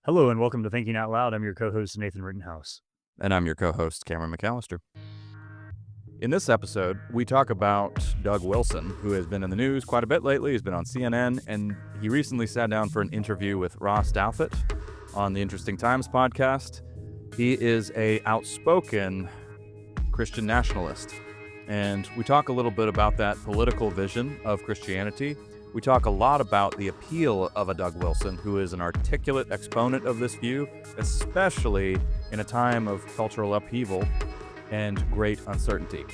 Hello and welcome to Thinking Out Loud. I'm your co-host, Nathan Rittenhouse. And I'm your co-host, Cameron McAllister. In this episode, we talk about Doug Wilson, who has been in the news quite a bit lately. He's been on CNN, and he recently sat down for an interview with Ross Douthat on the Interesting Times podcast. He is an outspoken Christian nationalist, and we talk a little bit about that political vision of Christianity. We talk a lot about the appeal of a Doug Wilson, who is an articulate exponent of this view, especially in a time of cultural upheaval and great uncertainty.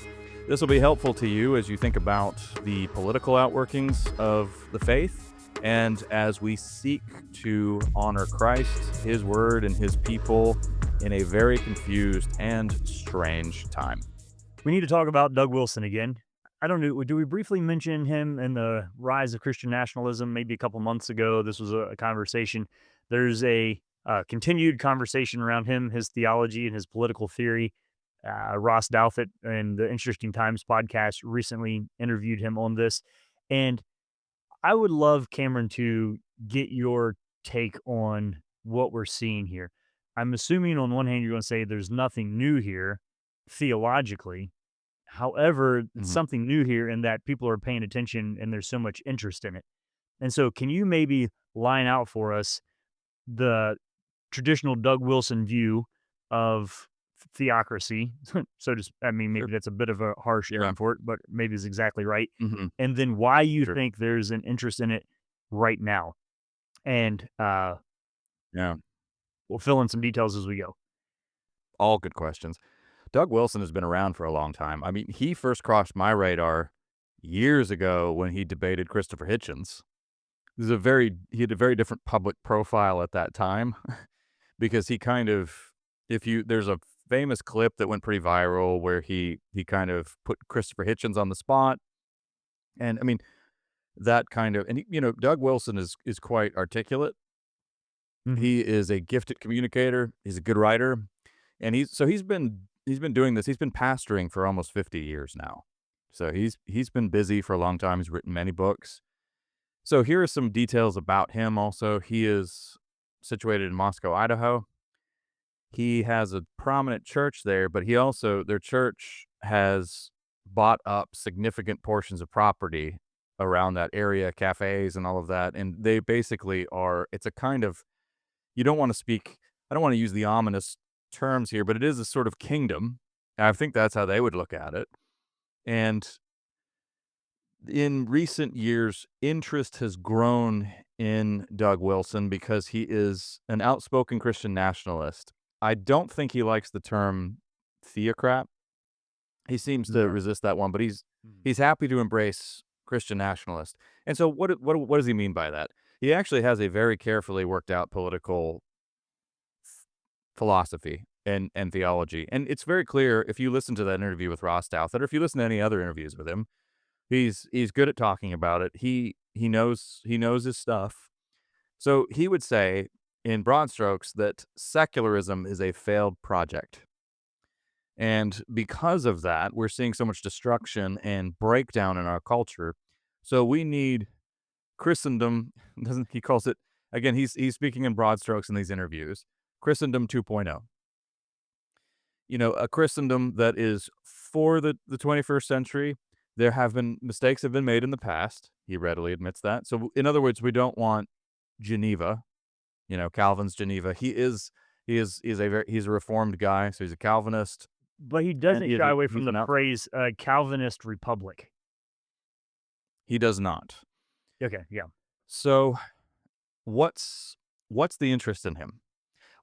This will be helpful to you as you think about the political outworkings of the faith and as we seek to honor Christ, His Word, and His people in a very confused and strange time. We need to talk about Doug Wilson again. I don't know, do we briefly mention him in the rise of Christian nationalism maybe a couple months ago? This was a conversation. There's a continued conversation around him, his theology, and his political theory. Ross Douthat and the Interesting Times podcast recently interviewed him on this. And I would love, Cameron, to get your take on what we're seeing here. I'm assuming on one hand, you're going to say there's nothing new here theologically. However, it's something new here in that people are paying attention and there's so much interest in it. And so can you maybe line out for us the traditional Doug Wilson view of theocracy? Maybe that's a bit of a harsh term for it, but maybe it's exactly right. And then why you think there's an interest in it right now. And we'll fill in some details as we go. All good questions. Doug Wilson has been around for a long time. I mean, he first crossed my radar years ago when he debated Christopher Hitchens. He had a very different public profile at that time because he kind of, there's a famous clip that went pretty viral where he kind of put Christopher Hitchens on the spot. And I mean, that kind of, and Doug Wilson is quite articulate. He is a gifted communicator. He's a good writer. And he's been doing this. He's been pastoring for almost 50 years now. So he's been busy for a long time. He's written many books. So here are some details about him also. He is situated in Moscow, Idaho. He has a prominent church there, but their church has bought up significant portions of property around that area, cafes and all of that. And they basically it's a kind of, I don't want to use the ominous terms here, but it is a sort of kingdom. I think that's how they would look at it. And in recent years, interest has grown in Doug Wilson because he is an outspoken Christian nationalist. I don't think he likes the term theocrat. He seems to resist that one, but he's happy to embrace Christian nationalist. And so what does he mean by that? He actually has a very carefully worked out political philosophy and theology. And it's very clear if you listen to that interview with Ross Douthat, or if you listen to any other interviews with him, he's good at talking about it. He knows his stuff. So he would say in broad strokes that secularism is a failed project. And because of that, we're seeing so much destruction and breakdown in our culture. So we need Christendom, he calls it, again, he's speaking in broad strokes in these interviews, Christendom 2.0. A Christendom that is for the 21st century. There have been mistakes have been made in the past. He readily admits that. So in other words, we don't want Geneva, Calvin's Geneva. He's a reformed guy, so he's a Calvinist. But he doesn't shy away from the phrase Calvinist republic. He does not. Okay, yeah. So what's the interest in him?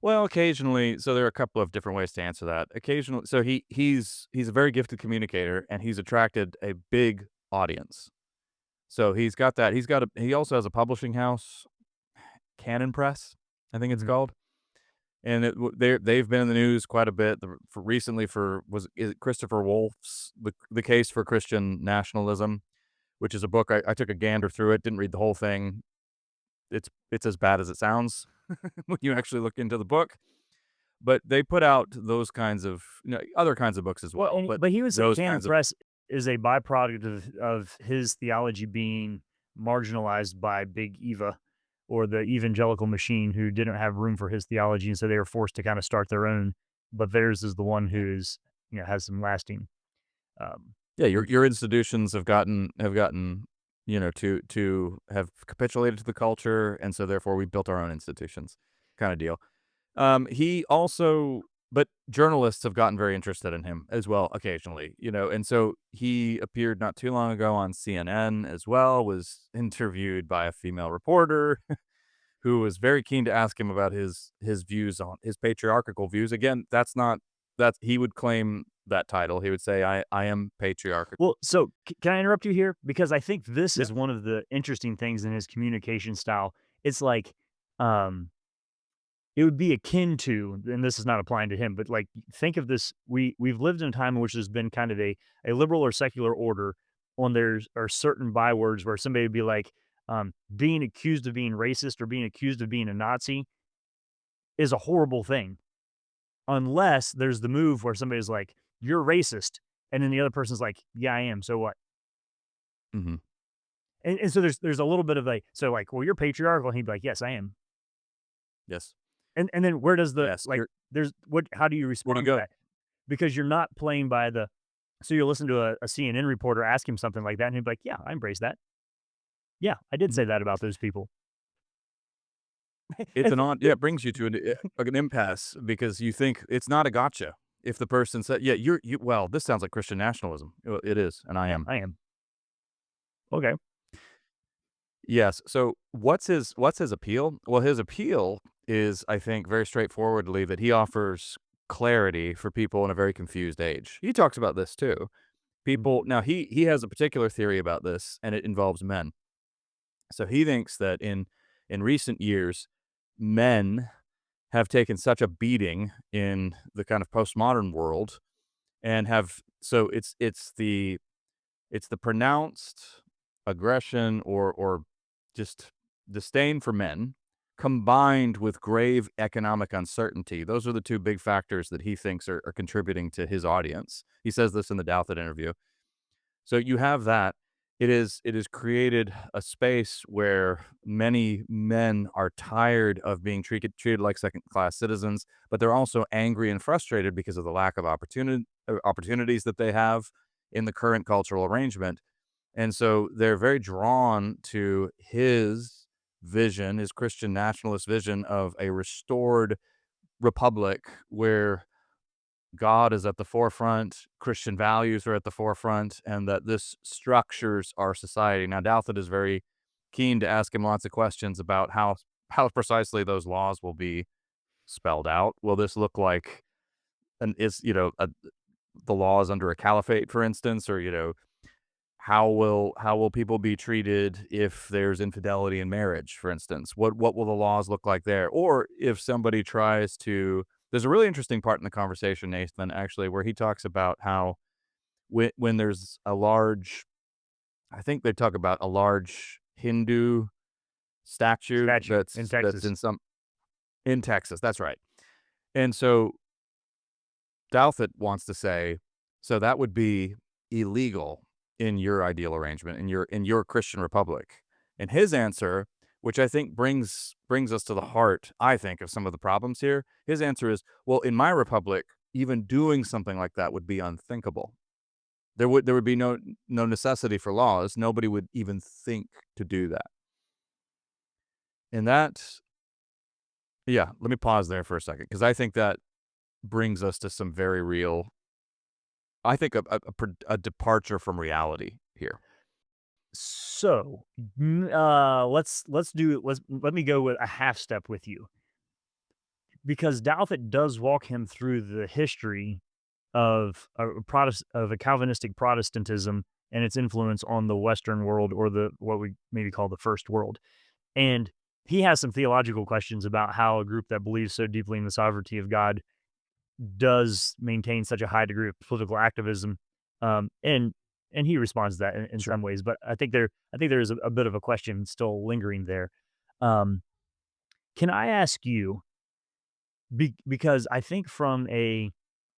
Well, occasionally, so there are a couple of different ways to answer that. Occasionally, so he's a very gifted communicator, and he's attracted a big audience. So he's got that. He also has a publishing house, Canon Press, I think it's called. And they've been in the news quite a bit recently was it Christopher Wolf's The Case for Christian Nationalism, which is a book. I took a gander through it, didn't read the whole thing. It's as bad as it sounds when you actually look into the book. But they put out those kinds of other kinds of books as well. But he was Canon Press is a byproduct of his theology being marginalized by Big Eva. or the evangelical machine who didn't have room for his theology, and so they were forced to kind of start their own. But theirs is the one who's has some lasting. Um, Yeah, in- your institutions have gotten, to have capitulated to the culture, and so therefore we built our own institutions, kind of deal. He also but journalists have gotten very interested in him as well occasionally, and so he appeared not too long ago on CNN as well, was interviewed by a female reporter who was very keen to ask him about his views on his patriarchal views. Again, that's he would claim that title. He would say, I am patriarchal. well, so can I interrupt you here because I think this Yeah. is one of the interesting things in his communication style. It's like, um, it would be akin to, and this is not applying to him, but like think of this: we've lived in a time in which there's been kind of a liberal or secular order. On there are certain bywords where somebody would be like, being accused of being racist or being accused of being a Nazi is a horrible thing, unless there's the move where somebody's like, "You're racist," and then the other person's like, "Yeah, I am. So what?" Mhm. And so there's a little bit of a so like, "Well, you're patriarchal," and he'd be like, "Yes, I am." Yes. And then where does the Yes. like? There's what? How do you Where do you respond to go? that? Because you're not playing by the so you'll listen to a CNN reporter ask him something like that, and he'd be like, "Yeah, I embrace that. Yeah, I did Mhm. say that about those people." It's And an so odd, yeah, it brings you to like an impasse because you think it's not a gotcha. If the person said, "Yeah, well, this sounds like Christian nationalism." Well, it is, and I yeah, am. I am. Okay. Yes. So what's his appeal? Well, his appeal is, I think, very straightforwardly that he offers clarity for people in a very confused age. He talks about this too. Mm, People now he has a particular theory about this, and it involves men. So he thinks that in recent years, men have taken such a beating in the kind of postmodern world and have so it's the pronounced aggression or just disdain for men combined with grave economic uncertainty. Those are the two big factors that he thinks are contributing to his audience. He says this in the Douthat interview. So you have that. It has created a space where many men are tired of being treated like second class citizens, but they're also angry and frustrated because of the lack of opportunities that they have in the current cultural arrangement. And so they're very drawn to his vision, his Christian nationalist vision of a restored republic where God is at the forefront, Christian values are at the forefront, and that this structures our society. Now, Douthat is very keen to ask him lots of questions about how precisely those laws will be spelled out. Will this look like an is the laws under a caliphate, for instance, or how will people be treated if there's infidelity in marriage, for instance? What will the laws look like there? Or if somebody tries to there's a really interesting part in the conversation, Nathan, actually, where he talks about how when there's a large I think they talk about a large Hindu statue statue in that's Texas. in Texas, that's right. And so Douthat wants to say, so that would be illegal in your ideal arrangement, in your Christian republic. And his answer, which I think brings us to the heart, I think, of some of the problems here. His answer is, well, in my republic, even doing something like that would be unthinkable. There would be no necessity for laws. Nobody would even think to do that. And that, yeah, let me pause there for a second because I think that brings us to some very real I think a departure from reality here. So, let me go with a half step with you because Douthat does walk him through the history of a Calvinistic Protestantism and its influence on the Western world or the what we maybe call the first world. And he has some theological questions about how a group that believes so deeply in the sovereignty of God does maintain such a high degree of political activism. And he responds to that in Sure. some ways, but I think there is a bit of a question still lingering there. Um, can I ask you because I think from a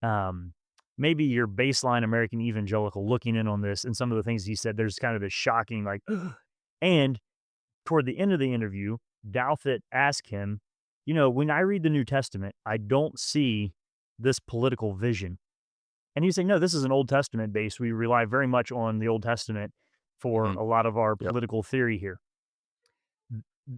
um, maybe your baseline American evangelical looking in on this and some of the things he said, there's kind of this shocking like, and toward the end of the interview, Douthat asked him, when I read the New Testament, I don't see this political vision. And he's saying, no, this is an Old Testament base. We rely very much on the Old Testament for Mhm. a lot of our Yep. political theory here.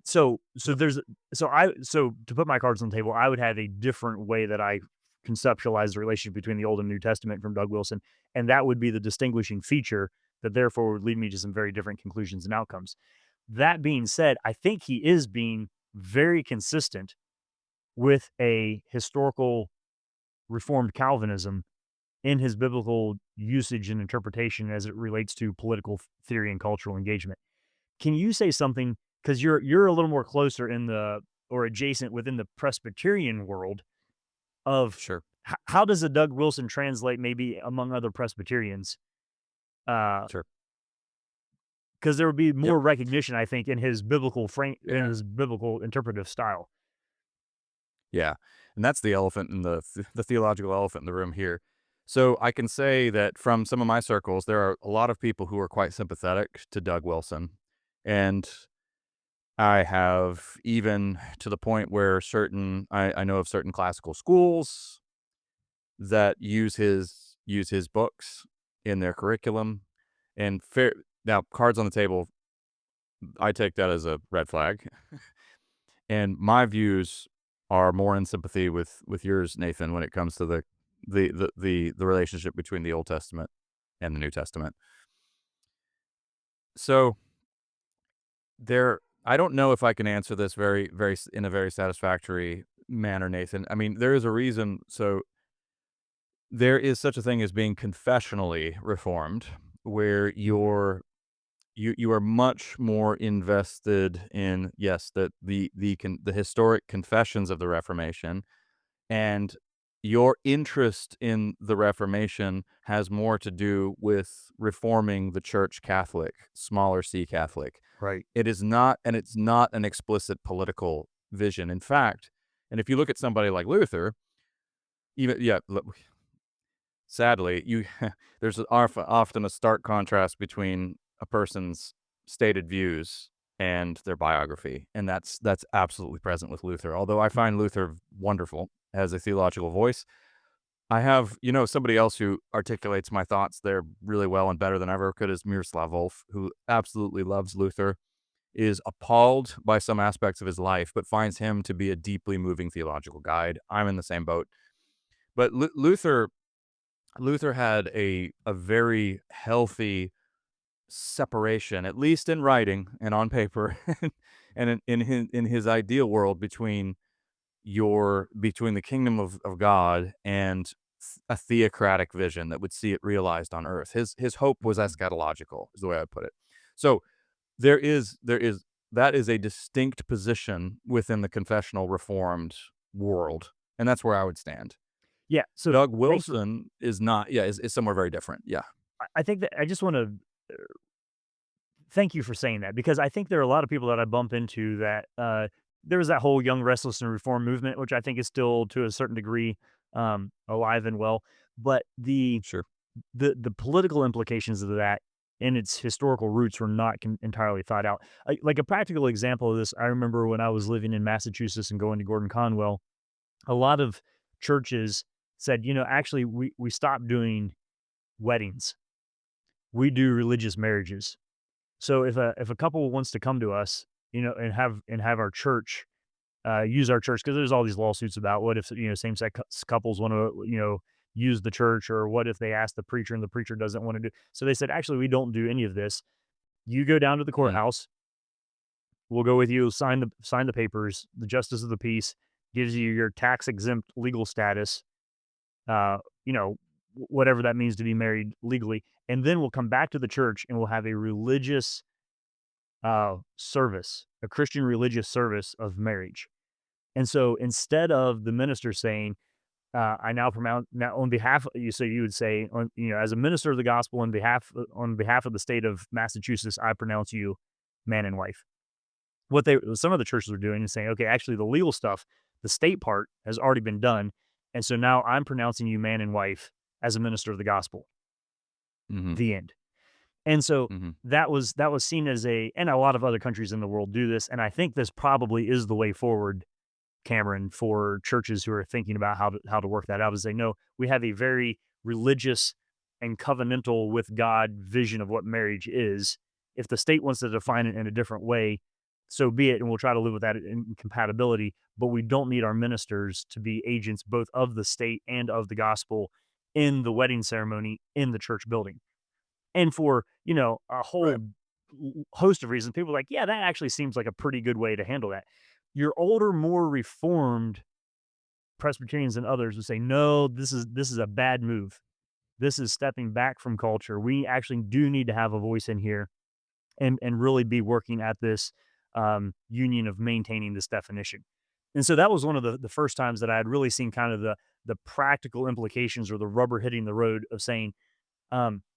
So Yep. there's so to put my cards on the table, I would have a different way that I conceptualize the relationship between the Old and New Testament from Doug Wilson, and that would be the distinguishing feature that therefore would lead me to some very different conclusions and outcomes. That being said, I think he is being very consistent with a historical Reformed Calvinism in his biblical usage and interpretation as it relates to political theory and cultural engagement. Can you say something, because you're a little more closer in the or adjacent within the Presbyterian world of Sure. how does a Doug Wilson translate maybe among other Presbyterians? Because Sure. there would be Yep. more recognition, I think, in his biblical frame in Yeah. his biblical interpretive style. Yeah, and that's the elephant in the theological elephant in the room here. So I can say that from some of my circles, there are a lot of people who are quite sympathetic to Doug Wilson, and I have even to the point where I know of certain classical schools that use his books in their curriculum. And fair now, cards on the table, I take that as a red flag. And my views are more in sympathy with yours, Nathan, when it comes to the relationship between the Old Testament and the New Testament. So I don't know if I can answer this in a very satisfactory manner, Nathan. I mean, there is a reason. So there is such a thing as being confessionally reformed, where you are much more invested in, yes, the historic confessions of the Reformation. And your interest in the Reformation has more to do with reforming the Church Catholic, smaller C Catholic. Right. It's not an explicit political vision. In fact, and if you look at somebody like Luther, even yeah, sadly, there's often a stark contrast between a person's stated views and their biography, and that's absolutely present with Luther. Although I find Luther wonderful as a theological voice, I have, somebody else who articulates my thoughts there really well and better than ever could is Miroslav Volf, who absolutely loves Luther, is appalled by some aspects of his life, but finds him to be a deeply moving theological guide. I'm in the same boat. But Luther had a very healthy separation, at least in writing and on paper, and in his ideal world between the kingdom of God and a theocratic vision that would see it realized on earth. His hope was eschatological, is the way I put it. So there is that is a distinct position within the confessional reformed world, and that's where I would stand. Yeah. So Doug thanks for. Wilson is not, yeah, is somewhere very different. Yeah. I think that I just want to thank you for saying that, because I think there are a lot of people that I bump into that there was that whole young, restless, and reform movement, which I think is still to a certain degree alive and well. But Sure. the political implications of that and its historical roots were not entirely thought out. Like a practical example of this, I remember when I was living in Massachusetts and going to Gordon Conwell, a lot of churches said, actually, we stopped doing weddings. We do religious marriages. So if a couple wants to come to us, and have our church use our church, because there's all these lawsuits about what if same sex couples want to use the church, or what if they ask the preacher and the preacher doesn't want to do. So they said, actually, we don't do any of this. You go down to the Mm, courthouse. We'll go with you. Sign the papers. The justice of the peace gives you your tax exempt legal status. Uh, you know whatever that means to be married legally, and then we'll come back to the church and we'll have a religious service, a Christian religious service of marriage. And so instead of the minister saying, I now pronounce now on behalf you, so you would say, as a minister of the gospel on behalf of the state of Massachusetts, I pronounce you man and wife. What they some of the churches are doing is saying, okay, actually the legal stuff, the state part has already been done. And so now I'm pronouncing you man and wife as a minister of the gospel. mhm. The end. And so Mhm. that was seen as and a lot of other countries in the world do this, and I think this probably is the way forward, Cameron, for churches who are thinking about how to work that out. Is they know we have a very religious and covenantal with God vision of what marriage is. If the state wants to define it in a different way, so be it, and we'll try to live with that in compatibility. But we don't need our ministers to be agents both of the state and of the gospel in the wedding ceremony in the church building. And for, a whole Right. host of reasons, people are like, yeah, that actually seems like a pretty good way to handle that. Your older, more reformed Presbyterians and others would say, no, this is a bad move. This is stepping back from culture. We actually do need to have a voice in here and really be working at this union of maintaining this definition. And so that was one of the first times that I had really seen kind of the practical implications or the rubber hitting the road of saying,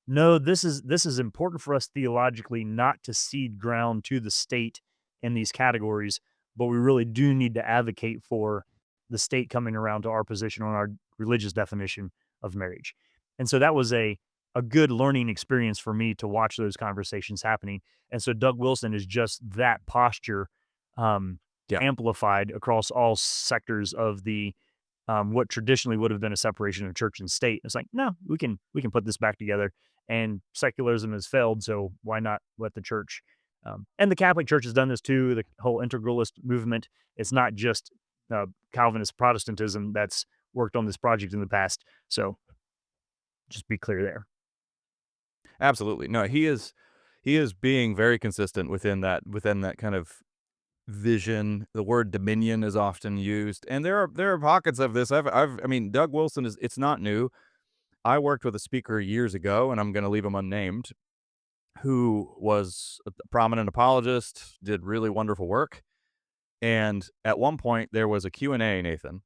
no, this is important for us theologically not to cede ground to the state in these categories, but we really do need to advocate for the state coming around to our position on our religious definition of marriage. And so that was a good learning experience for me to watch those conversations happening. And so Doug Wilson is just that posture um, Yeah. amplified across all sectors of the what traditionally would have been a separation of church and state. It's like, no, we can put this back together. And secularism has failed, so why not let the church? And the Catholic Church has done this too. The whole integralist movement. It's not just Calvinist Protestantism that's worked on this project in the past. So just be clear there. Absolutely. No, he is being very consistent within that kind of vision. The word dominion is often used, and there are pockets of this. I mean, Doug Wilson is it's not new. I worked with a speaker years ago, and I'm going to leave him unnamed, who was a prominent apologist, did really wonderful work. And at one point, there was a Q&A, Nathan,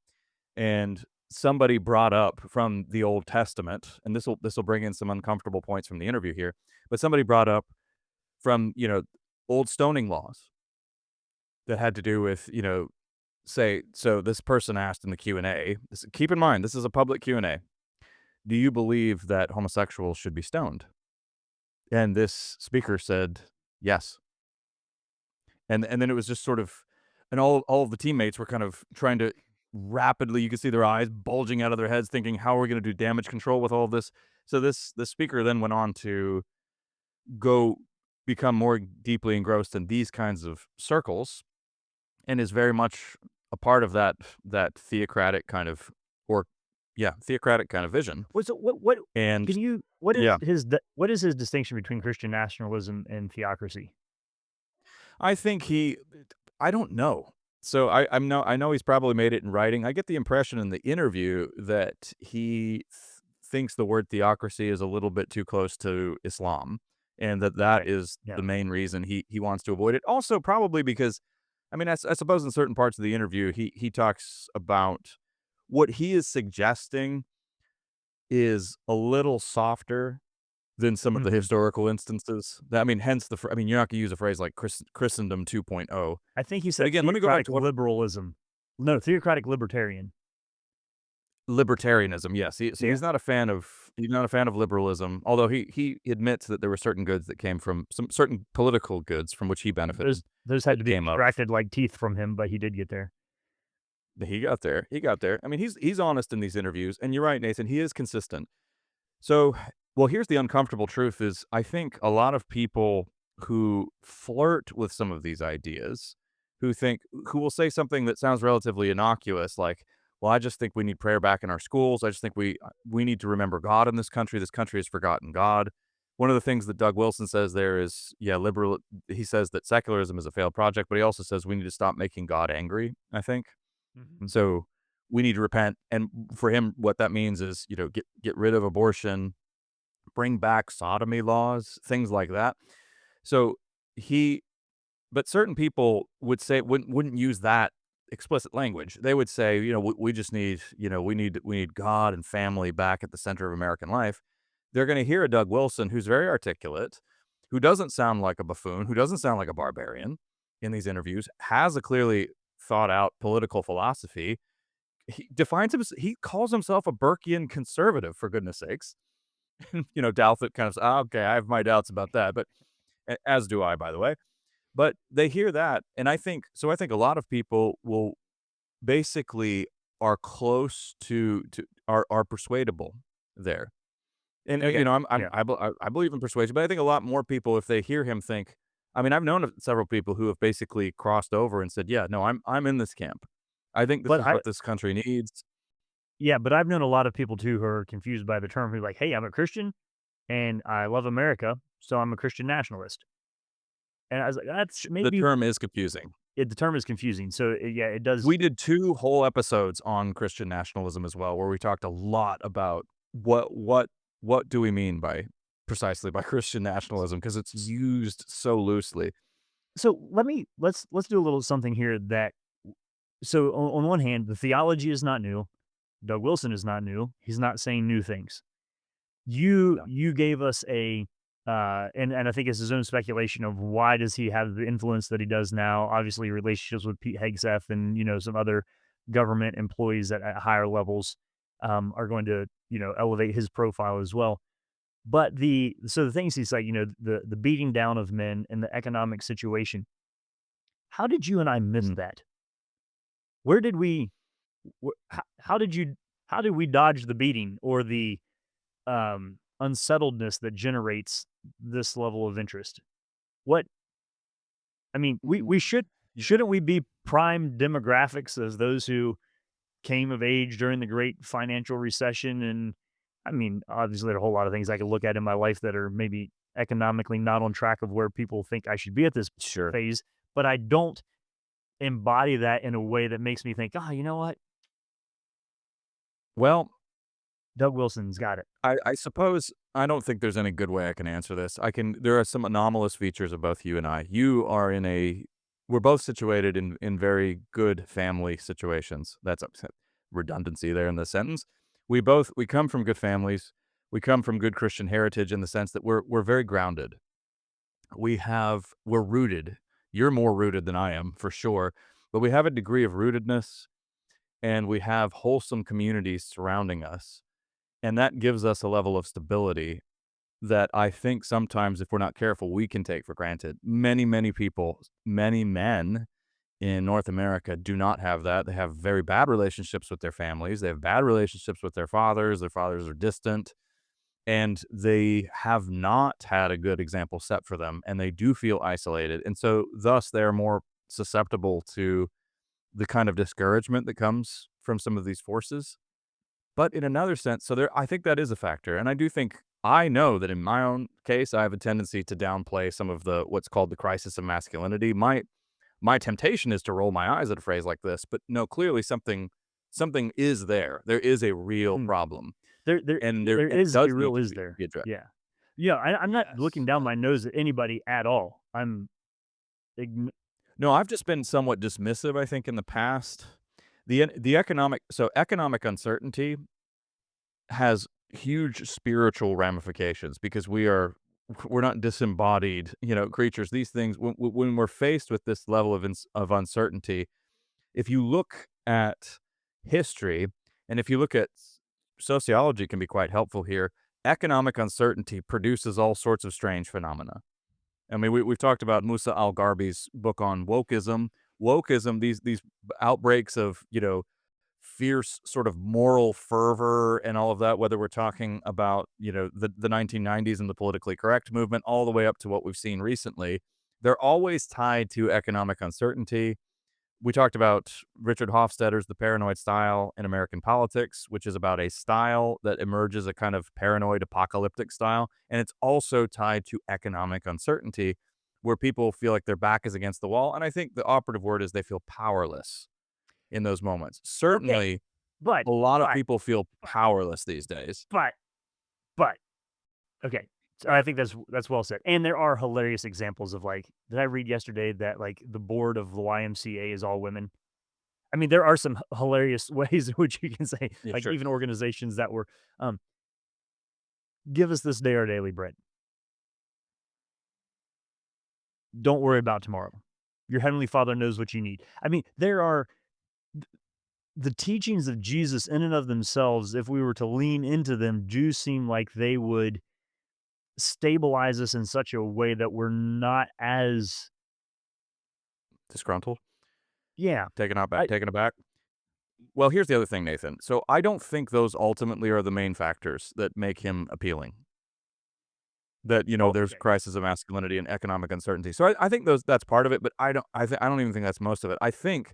and somebody brought up from the Old Testament, and this will bring in some uncomfortable points from the interview here, but somebody brought up from, old stoning laws that had to do with, say, so this person asked in the Q&A, keep in mind, this is a public Q&A. Do you believe that homosexuals should be stoned? And this speaker said, yes. And then it was just sort of, and all of the teammates were kind of trying to rapidly, you could see their eyes bulging out of their heads, thinking, how are we going to do damage control with all of this? So this speaker then went on to go become more deeply engrossed in these kinds of circles, and is very much a part of that theocratic kind of, or yeah, theocratic kind of vision. What's what And can you yeah, what is his distinction between Christian nationalism and theocracy? I think I don't know. So I know he's probably made it in writing. I get the impression in the interview that he thinks the word theocracy is a little bit too close to Islam, and that Okay. is Yeah. the main reason he wants to avoid it. Also, probably because, I mean, I suppose in certain parts of the interview, he talks about what he is suggesting is a little softer than some of the Mhm. historical instances. That, I mean, hence I mean, you're not gonna use a phrase like Christendom 2.0. I think he But said again, let me go back theocratic to what liberalism. No, theocratic libertarian. libertarianism, yes. So Yeah. he's not a fan of liberalism, although he admits that there were certain goods that came from some certain political goods from which he benefited Those had that to be came of. extracted like teeth from him, but he did get there. He got there. He got there. I mean, he's honest in these interviews, and you're right, Nathan, he is consistent. So, well, here's the uncomfortable truth is I think a lot of people who flirt with some of these ideas, who will say something that sounds relatively innocuous, like, "Well, I just think we need prayer back in our schools. I just think we need to remember God in this country. This country has forgotten God." One of the things that Doug Wilson says there is, yeah, liberal. He says that secularism is a failed project, but he also says we need to stop making God angry, I think. Mhm. So we need to repent. And for him, what that means is, get rid of abortion, bring back sodomy laws, things like that. So he, but certain people would say wouldn't use that explicit language. They would say, we just need, we need God and family back at the center of American life. They're going to hear a Doug Wilson who's very articulate, who doesn't sound like a buffoon, who doesn't sound like a barbarian in these interviews, has a clearly thought out political philosophy. He calls himself a Burkean conservative, for goodness sakes. Douthat kind of says, okay, I have my doubts about that, but as do I, by the way. But they hear that, and I think a lot of people will basically are close to are persuadable there. And, Okay. Yeah. I believe in persuasion, but I think a lot more people, if they hear him, think. I mean, I've known of several people who have basically crossed over and said, "Yeah, no, I'm in this camp. I think this But is I what this country needs." Yeah, but I've known a lot of people too who are confused by the term who are like, "Hey, I'm a Christian and I love America, so I'm a Christian nationalist." And I was like, "That's The maybe term is confusing. the term is confusing." So yeah, it does. We did 2 whole episodes on Christian nationalism as well, where we talked a lot about what do we mean by precisely by Christian nationalism, because it's used so loosely. So let's do a little something here that so on one hand, the theology is not new. Doug Wilson is not new. He's not saying new things. No. You gave us a and I think it's his own speculation of why does he have the influence that he does now. Obviously, relationships with Pete Hegseth and some other government employees at higher levels are going to elevate his profile as well. But the things he's like the beating down of men and the economic situation. How did you and I miss Mm. that? Where did we? How did you? How did we dodge the beating or the unsettledness that generates this level of interest? What I mean, we Yeah. shouldn't we be prime demographics as those who came of age during the great financial recession? And I mean, obviously, there are a whole lot of things I could look at in my life that are maybe economically not on track of where people think I should be at this Sure. phase, but I don't embody that in a way that makes me think, oh, you know what? Well, Doug Wilson's got it. I suppose I don't think there's any good way I can answer this. There are some anomalous features of both you and I. You are in a We're both situated in very good family situations. That's upset redundancy there in the sentence. We come from good families. We come from good Christian heritage in the sense that we're very grounded. We're rooted. You're more rooted than I am, for sure, but we have a degree of rootedness, and we have wholesome communities surrounding us, and that gives us a level of stability that I think sometimes, if we're not careful, we can take for granted. Many people, many men in North America do not have that. They have very bad relationships with their families. They have bad relationships with their fathers. Their fathers are distant, and they have not had a good example set for them, and they do feel isolated. And so, thus, they're more susceptible to the kind of discouragement that comes from some of these forces. But in another sense, I think that is a factor, and I know that in my own case, I have a tendency to downplay some of the what's called the crisis of masculinity. My temptation is to roll my eyes at a phrase like this, but no, clearly something is there. There is a real Mhm. problem, There there and there it is a does need real to is there. be addressed. Yeah. Yeah, I'm not looking Yes, down yes. my nose at anybody at all. Ign No, I've just been somewhat dismissive, I think, in the past. Economic uncertainty has huge spiritual ramifications because we're not disembodied, creatures. These things, when we're faced with this level of uncertainty, if you look at history, and if you look at sociology, can be quite helpful here. Economic uncertainty produces all sorts of strange phenomena. I mean, we've talked about Musa al-Gharbi's book on wokeism. Wokeism, these outbreaks of fierce sort of moral fervor and all of that, whether we're talking about, the 1990s and the politically correct movement, all the way up to what we've seen recently, they're always tied to economic uncertainty. We talked about Richard Hofstadter's The Paranoid Style in American Politics, which is about a style that emerges, a kind of paranoid apocalyptic style. And it's also tied to economic uncertainty, where people feel like their back is against the wall. And I think the operative word is they feel powerless in those moments. Okay. Certainly, But a lot of but people feel but powerless these days. but but okay. So I think that's well said. And there are hilarious examples of like, did I read yesterday that like the board of the YMCA is all women? I mean, there are some hilarious ways in which you can say Yeah, like sure. even organizations that were um give us this day our daily bread. Don't worry about tomorrow. Your heavenly Father knows what you need. I mean, there are the teachings of Jesus in and of themselves, if we were to lean into them, do seem like they would stabilize us in such a way that we're not as Disgruntled? yeah. I Taken aback? Well, here's the other thing, Nathan. So I don't think those ultimately are the main factors that make him appealing. That, oh, there's okay. crisis of masculinity and economic uncertainty. So I think that's part of it, but I don't even think that's most of it. I think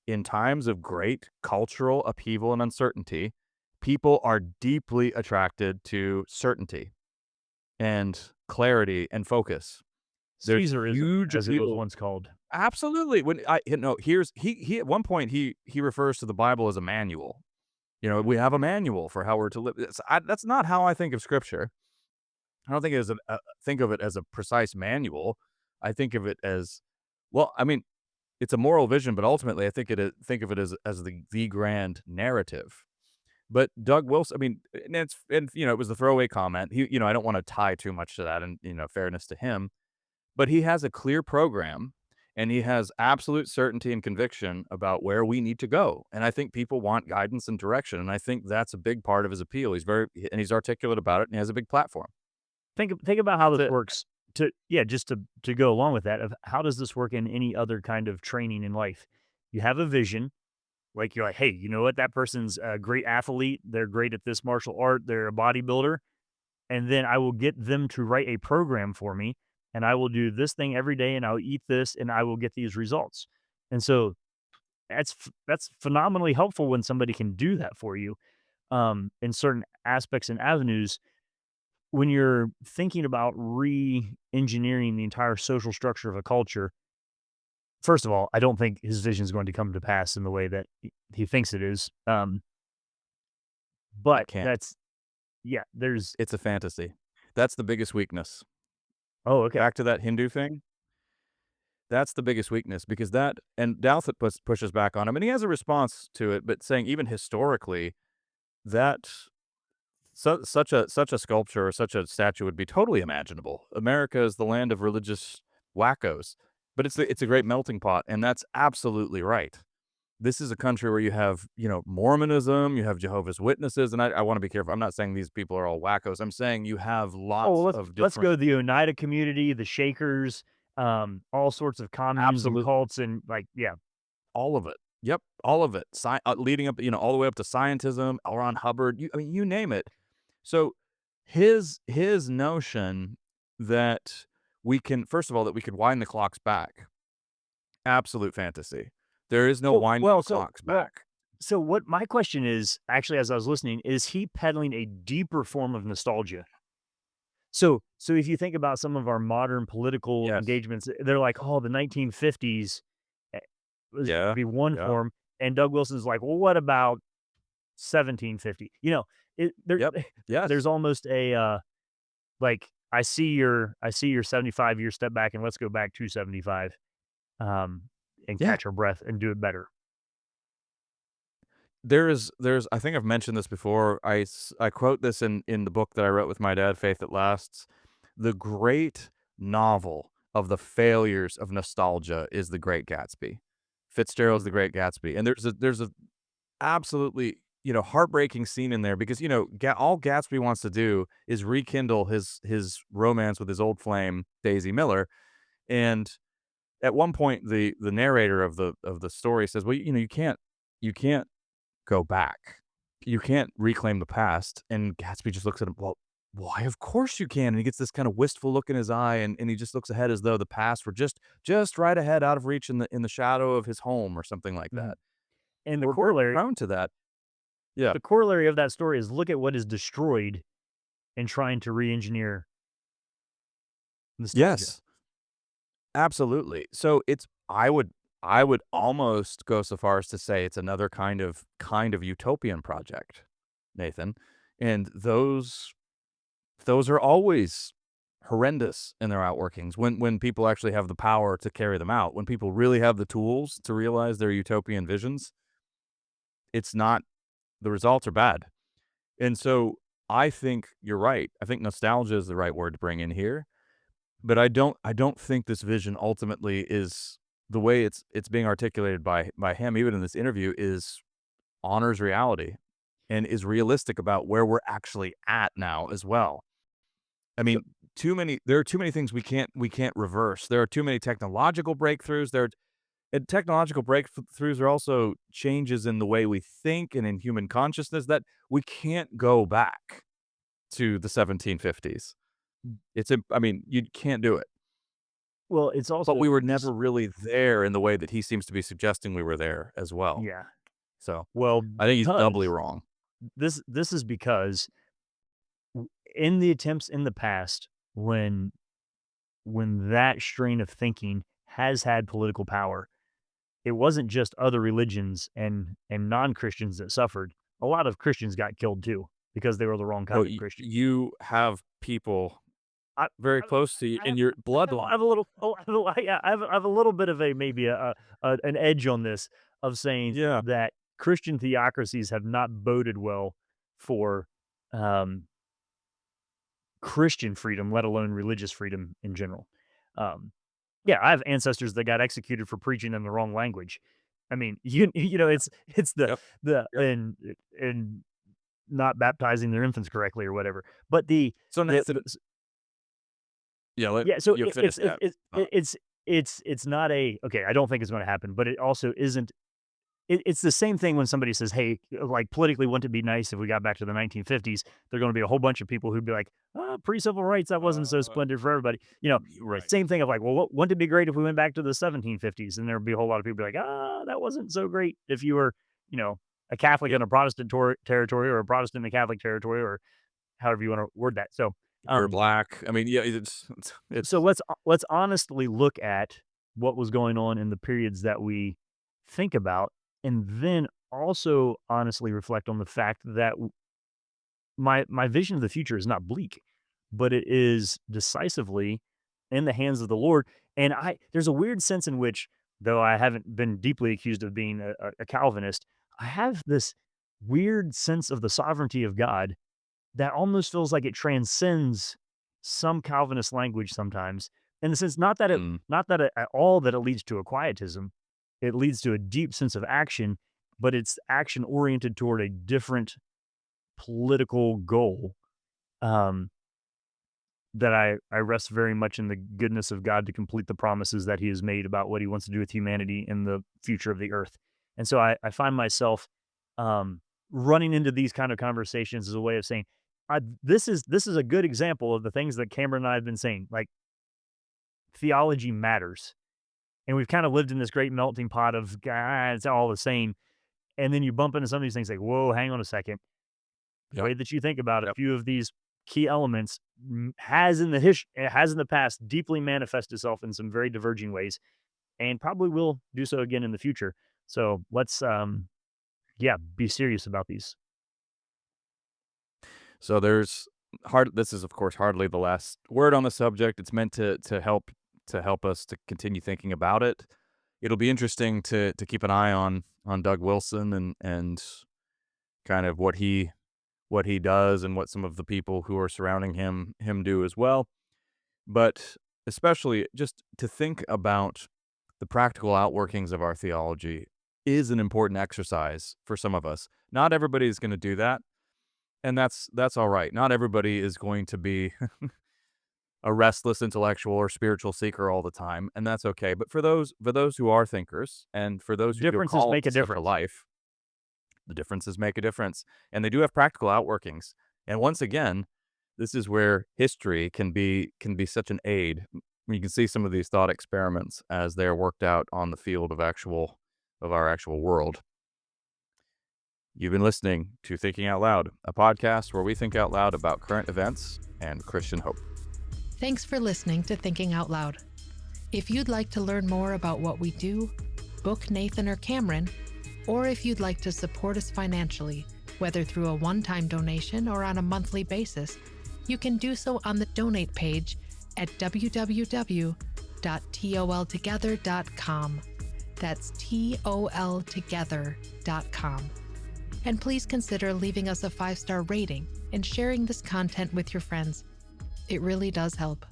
in times of great cultural upheaval and uncertainty, people are deeply attracted to certainty and clarity and focus. There's Caesarism, huge as it was appeal. once called. Absolutely. When I no, here's he at one point he refers to the Bible as a manual. We have a Mhm. manual for how we're to live. That's not how I think of Scripture. I don't think it as think of it as a precise manual. I think of it as, well, I mean, it's a moral vision, but ultimately, I think of it as the grand narrative. But Doug Wilson, I mean, it was the throwaway comment. I don't want to tie too much to that, and fairness to him, but he has a clear program, and he has absolute certainty and conviction about where we need to go. And I think people want guidance and direction, and I think that's a big part of his appeal. He's articulate about it, and he has a big platform. Think about how That's this it. works to yeah, just to go along with that, of how does this work in any other kind of training in life? You have a vision, like, you're like, "Hey, you know what? That person's a great athlete. They're great at this martial art. They're a bodybuilder, and then I will get them to write a program for me, and I will do this thing every day, and I'll eat this, and I will get these results." And so that's phenomenally helpful when somebody can do that for you, in certain aspects and avenues. When you're thinking about re-engineering the entire social structure of a culture, first of all, I don't think his vision is going to come to pass in the way that he thinks it is. It But can't. that's yeah, there's It's a fantasy. That's the biggest weakness. oh, okay. Back to that Hindu thing, that's the biggest weakness because that and Douthat pushes back on him, and he has a response to it, but saying even historically that such a sculpture or such a statue would be totally imaginable. America is the land of religious wackos, but it's a great melting pot, and that's absolutely right. This is a country where you have, Mormonism, you have Jehovah's Witnesses, and I wanna be careful. I'm not saying these people are all wackos. I'm saying you have Oh, well, lots of let's different. go the Oneida community, the Shakers, all sorts of communes and Absolute cults and like, yeah. all of it. Yep, all of it. Leading up, all the way up to scientism, L. Ron Hubbard, you name it. So, his notion that we can first of all, that we could wind the clocks back, absolute fantasy. There is no Well, winding well, the so clocks well, back. so what my question is, actually, as I was listening, is he peddling a deeper form of nostalgia? So if you think about some of our modern political Yes. engagements, they're like, "Oh, the 1950s eh, was Yeah, be one yeah, form," and Doug Wilson's like, "Well, what about 1750?" There yep, there's yes. almost a, like, I see your 75-year step back, and let's go back to 75, um, and Yeah. catch our breath and do it better. There's I think I've mentioned this before. I quote this in the book that I wrote with my dad, Faith That Lasts. The great novel of the failures of nostalgia is The Great Gatsby. Fitzgerald's Mhm, The Great Gatsby, and there's a absolutely, heartbreaking scene in there because, all Gatsby wants to do is rekindle his romance with his old flame, Daisy Miller, and at one point, the narrator of the story says, "Well, you can't go back. You can't reclaim the past." And Gatsby just looks at him, "Well, why, of course you can." And he gets this kind of wistful look in his eye, and he just looks ahead as though the past were just right ahead, out of reach in the shadow of his home or something like mhm, that. and We're very prone to that. Yeah. the corollary of that story is look at what is destroyed in trying to re-engineer nostalgia. Yes, absolutely. So I would almost go so far as to say it's another kind of utopian project, Nathan. And those are always horrendous in their outworkings when people actually have the power to carry them out. When people really have the tools to realize their utopian visions, it's not the results are bad. And so I think you're right. I think nostalgia is the right word to bring in here, but I don't think this vision ultimately is the way it's being articulated by him even in this interview is honors reality and is realistic about where we're actually at now as well. I So mean, there are too many things we can't reverse. There are too many technological breakthroughs. And technological breakthroughs are also changes in the way we think and in human consciousness that we can't go back to the 1750s. I mean, you can't do it. well, it's But also we were this never really there in the way that he seems to be suggesting we were there as well. yeah. So, Well, I think he's doubly because wrong. this is because in the attempts in the past when that strain of thinking has had political power, it wasn't just other religions and non-Christians that suffered. A lot of Christians got killed too because they were the wrong Oh, kind of Christian. you have people I very I close to you I in have your I have bloodline. a little oh, yeah, I have a little bit of a maybe an edge on this of saying Yeah. that Christian theocracies have not boded well for, um, Christian freedom, let alone religious freedom in general. Um, yeah, I have ancestors that got executed for preaching in the wrong language. I mean, it's Yep. the Yep. and not baptizing their infants correctly or whatever. But So the Nathan, yeah, let yeah, so you finish that. it's not a okay, I don't think it's gonna happen, but it also isn't it's the same thing when somebody says, "Hey, like, politically, wouldn't it be nice if we got back to the 1950s?" There're gonna be a whole bunch of people who'd be like, pre-civil rights, that wasn't so Uh, splendid for everybody." right. Same thing of like, "Well, wouldn't it be great if we went back to the 1750s?" And there'd be a whole lot of people like, that wasn't so great if you were, you know, a Catholic Yeah. in a Protestant territory or a Protestant in a Catholic territory or however you wanna word that." So, You're um black. I mean, yeah, so it's let's honestly look at what was going on in the periods that we think about, and then also honestly reflect on the fact that my vision of the future is not bleak, but it is decisively in the hands of the Lord. And I there's a weird sense in which, though I haven't been deeply accused of being a Calvinist, I have this weird sense of the sovereignty of God that almost feels like it transcends some Calvinist language sometimes, in the sense mm, not that it, at all that it leads to a quietism. It leads to a deep sense of action, but it's action oriented toward a different political goal. Um, that I rest very much in the goodness of God to complete the promises that He has made about what He wants to do with humanity in the future of the earth. And so I find myself um, running into these kind of conversations as a way of saying, this is a good example of the things that Cameron and I have been saying. Like theology matters, and we've kind of lived in this great melting pot of God, it's all the same. And then you bump into some of these things like, whoa, hang on a second. The yep, way that you think about a yep. few of these key elements has in the past deeply manifested itself in some very diverging ways, and probably will do so again in the future. So let's yeah, be serious about these. So this is of course hardly the last word on the subject. It's meant to help us to continue thinking about it. It'll be interesting to keep an eye on Doug Wilson and kind of what he does and what some of the people who are surrounding him do as well. But especially just to think about the practical outworkings of our theology is an important exercise for some of us. Not everybody is going to do that, and that's all right. Not everybody is going to be a restless intellectual or spiritual seeker all the time, and that's okay. But for those who are thinkers and for those who feel Differences called make to a such a difference. life, the differences make a difference, and they do have practical outworkings. And once again, this is where history can be such an aid. You can see some of these thought experiments as they are worked out on the field of our actual world. You've been listening to Thinking Out Loud, a podcast where we think out loud about current events and Christian hope. Thanks for listening to Thinking Out Loud. If you'd like to learn more about what we do, book Nathan or Cameron, or if you'd like to support us financially, whether through a one-time donation or on a monthly basis, you can do so on the donate page at www.toltogether.com. That's toltogether.com. And please consider leaving us a 5-star rating and sharing this content with your friends. It really does help.